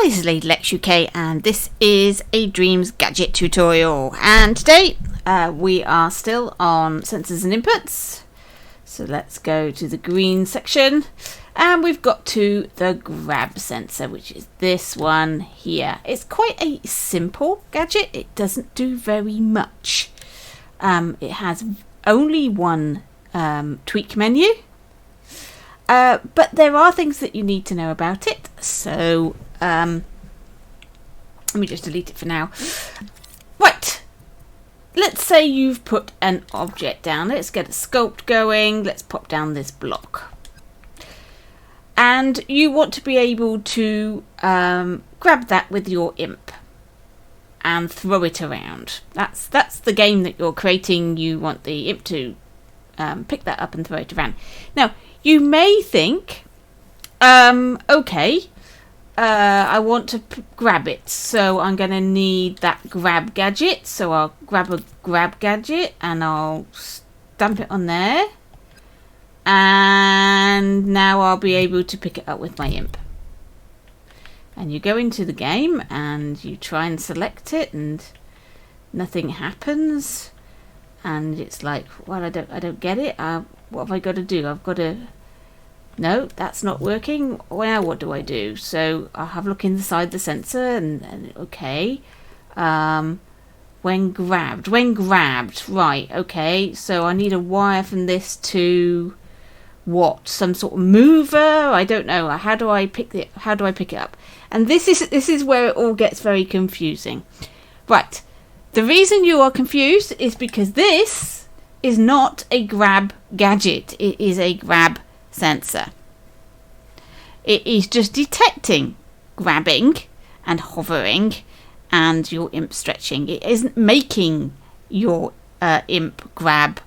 Hi, this is Lady Lex UK and this is a Dreams Gadget tutorial, and today we are still on sensors and inputs. So let's go to the green section and we've got to the grab sensor, which is this one here. It's quite a simple gadget. It doesn't do very much. It has only one tweak menu. But there are things that you need to know about it, so let me just delete it for now. Right, let's say you've put an object down. Let's get a sculpt going. Let's pop down this block. And you want to be able to grab that with your imp and throw it around. That's the game that you're creating. You want the imp to pick that up and throw it around. Now, you may think, okay, I want to grab it, so I'm going to need that grab gadget. So I'll grab a grab gadget and I'll stamp it on there. And now I'll be able to pick it up with my imp. And you go into the game and you try and select it and nothing happens. And it's like, well, I don't get it. What have I got to do? I've got to... No, that's not working. Well, what do I do? So I'll have a look inside the sensor and okay. When grabbed. Right, okay. So I need a wire from this to what? Some sort of mover? I don't know. How do I pick it up? And this is where it all gets very confusing. Right. The reason you are confused is because this is not a grab gadget. It is a grab sensor. It is just detecting grabbing and hovering and your imp stretching. It isn't making your imp grab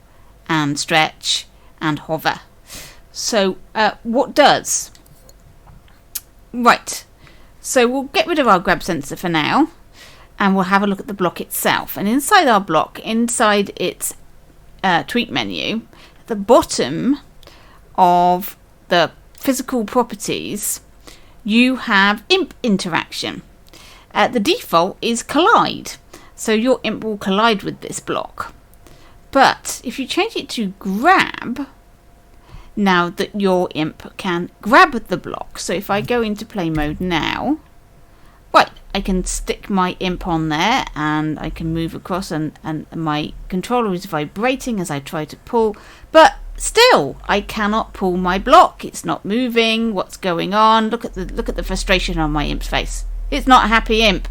and stretch and hover. So what does? Right. So we'll get rid of our grab sensor for now. And we'll have a look at the block itself. And inside our block, inside its tweak menu, at the bottom of the physical properties, you have imp interaction. The default is collide. So your imp will collide with this block. But if you change it to grab, now that your imp can grab the block. So if I go into play mode now, right, I can stick my imp on there and I can move across and my controller is vibrating as I try to pull, but still I cannot pull my block. It's not moving. What's going on? Look at the frustration on my imp's face. It's not a happy imp.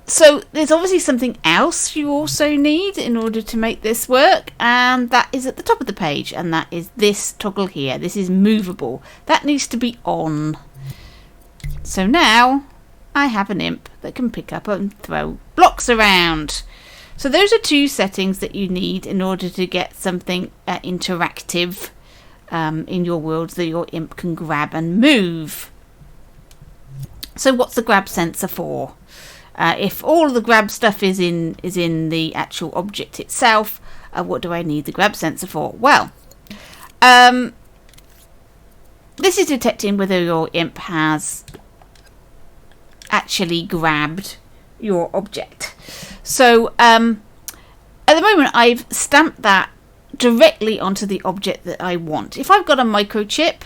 So there's obviously something else you also need in order to make this work, and that is at the top of the page, and that is this toggle here. This is movable. That needs to be on. So now I have an imp that can pick up and throw blocks around. So those are two settings that you need in order to get something interactive in your world that your imp can grab and move. So what's the grab sensor for? If all the grab stuff is in the actual object itself, what do I need the grab sensor for? Well, this is detecting whether your imp has actually grabbed your object. So at the moment I've stamped that directly onto the object that I want. If I've got a microchip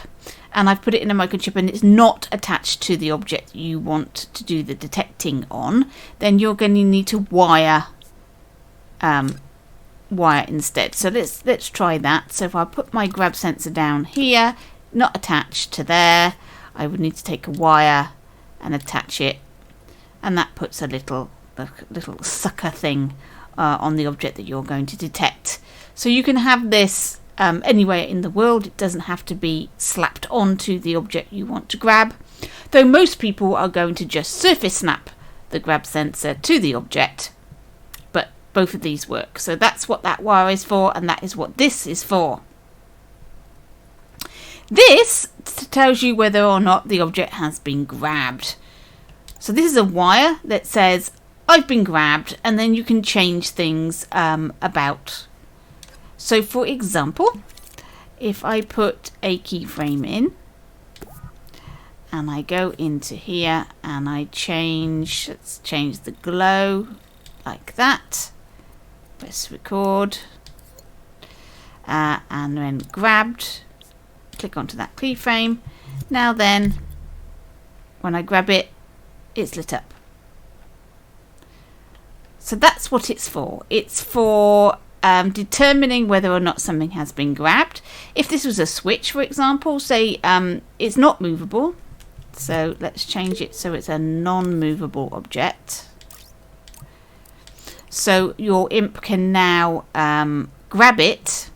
and I've put it in a microchip and it's not attached to the object you want to do the detecting on, then you're going to need to wire instead. So let's try that. So if I put my grab sensor down here, not attached to there, I would need to take a wire and attach it, and that puts a little sucker thing on the object that you're going to detect. So you can have this anywhere in the world. It doesn't have to be slapped onto the object you want to grab, though most people are going to just surface snap the grab sensor to the object, but both of these work. So that's what that wire is for, and that is what this is for. This tells you whether or not the object has been grabbed. So this is a wire that says I've been grabbed, and then you can change things about. So for example, if I put a keyframe in and I go into here and I change, let's change the glow like that. Press record, and then grabbed, click onto that keyframe. Now then, when I grab it, it's lit up. So that's what it's for. It's for determining whether or not something has been grabbed. If this was a switch, for example, say it's not movable. So let's change it so it's a non-movable object. So your imp can now grab it.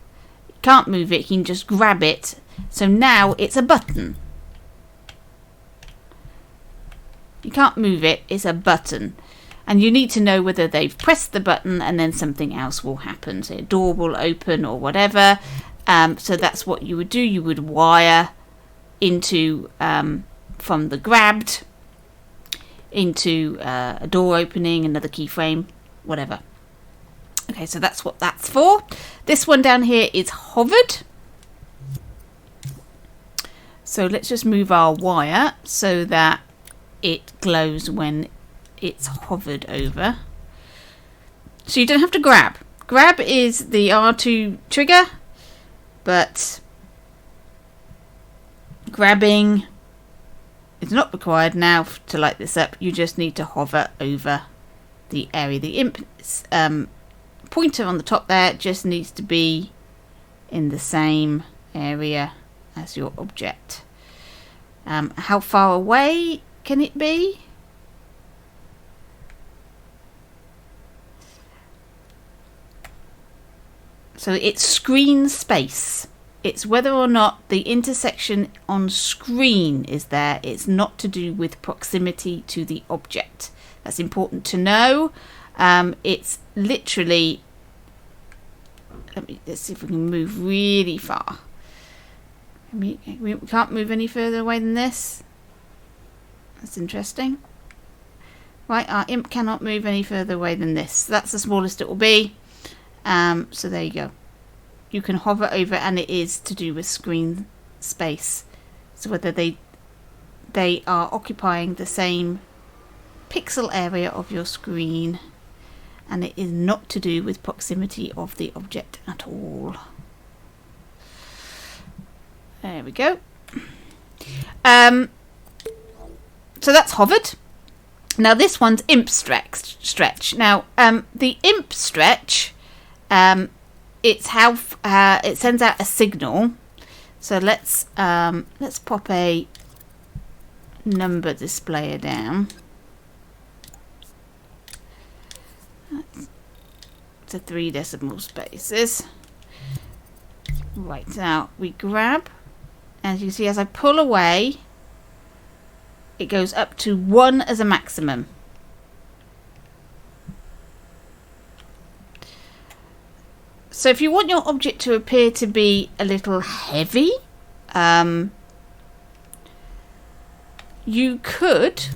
You can't move it, you can just grab it. So now it's a button. You can't move it, it's a button. And you need to know whether they've pressed the button and then something else will happen. So a door will open or whatever. So that's what you would do. You would wire into, from the grabbed, into a door opening, another keyframe, whatever. Okay, so that's what that's for. This one down here is hovered. So let's just move our wire so that it glows when it's hovered over. So you don't have to grab. Grab is the R2 trigger, but grabbing is not required now to light this up. You just need to hover over the area. The imp pointer on the top there just needs to be in the same area as your object. How far away can it be? So it's screen space. It's whether or not the intersection on screen is there. It's not to do with proximity to the object. That's important to know. It's literally, let's see if we can move really far. We can't move any further away than this. That's interesting. Right, our imp cannot move any further away than this. That's the smallest it will be. So there you go. You can hover over, and it is to do with screen space. So whether they are occupying the same pixel area of your screen, and it is not to do with proximity of the object at all. There we go. So that's hovered. Now this one's imp stretch. Now the imp stretch, it's how it sends out a signal. So let's pop a number displayer down. To 3 decimal spaces. Right, now we grab, and you can see as I pull away, it goes up to 1 as a maximum. So if you want your object to appear to be a little heavy, you could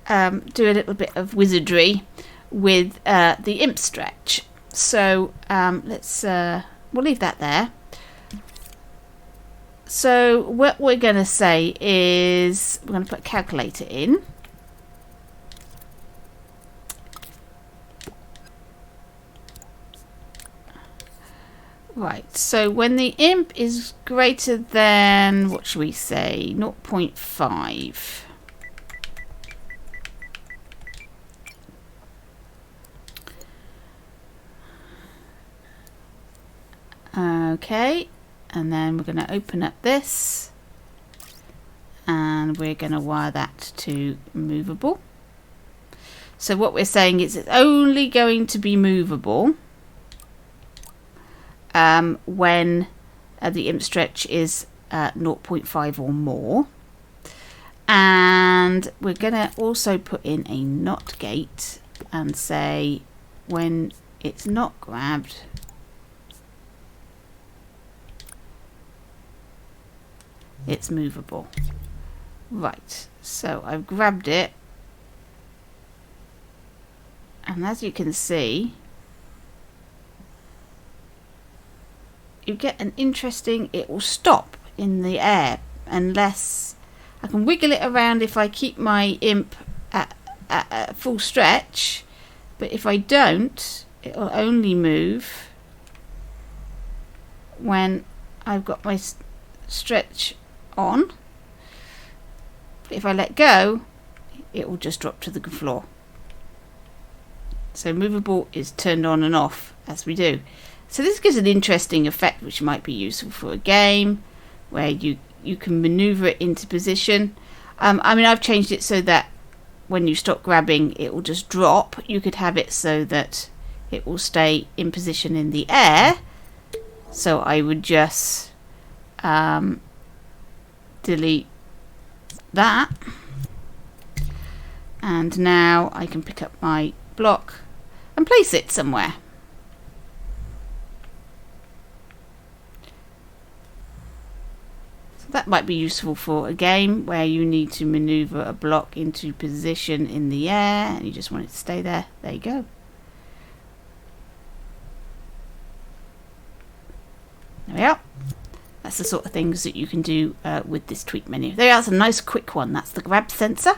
do a little bit of wizardry with the imp stretch. So we'll leave that there. So what we're going to say is we're going to put a calculator in. Right, so when the imp is greater than, what should we say, 0.5. Okay, and then we're going to open up this, and we're going to wire that to movable. So what we're saying is it's only going to be movable when the imp stretch is 0.5 or more. And we're going to also put in a not gate and say when it's not grabbed, it's movable. Right, so I've grabbed it, and as you can see, you get an interesting, it will stop in the air unless I can wiggle it around if I keep my imp at full stretch, but if I don't, it'll only move when I've got my stretch on. But if I let go, it will just drop to the floor. So movable is turned on and off as we do. So this gives an interesting effect which might be useful for a game where you can maneuver it into position. I mean, I've changed it so that when you stop grabbing it will just drop. You could have it so that it will stay in position in the air. So I would just delete that. And now I can pick up my block and place it somewhere. So that might be useful for a game where you need to maneuver a block into position in the air and you just want it to stay there. There you go. There we are. That's the sort of things that you can do with this tweak menu. There's a nice quick one. That's the grab sensor.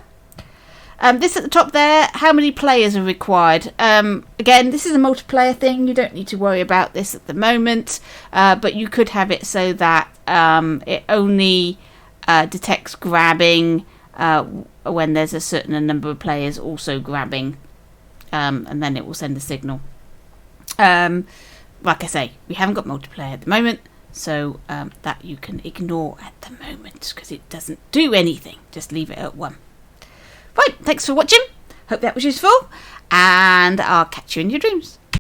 This at the top there, how many players are required? Again, this is a multiplayer thing. You don't need to worry about this at the moment, but you could have it so that it only detects grabbing when there's a certain number of players also grabbing, and then it will send a signal. Like I say, we haven't got multiplayer at the moment, so that you can ignore at the moment because it doesn't do anything. Just leave it at 1. Right, thanks for watching. Hope that was useful, and I'll catch you in your dreams.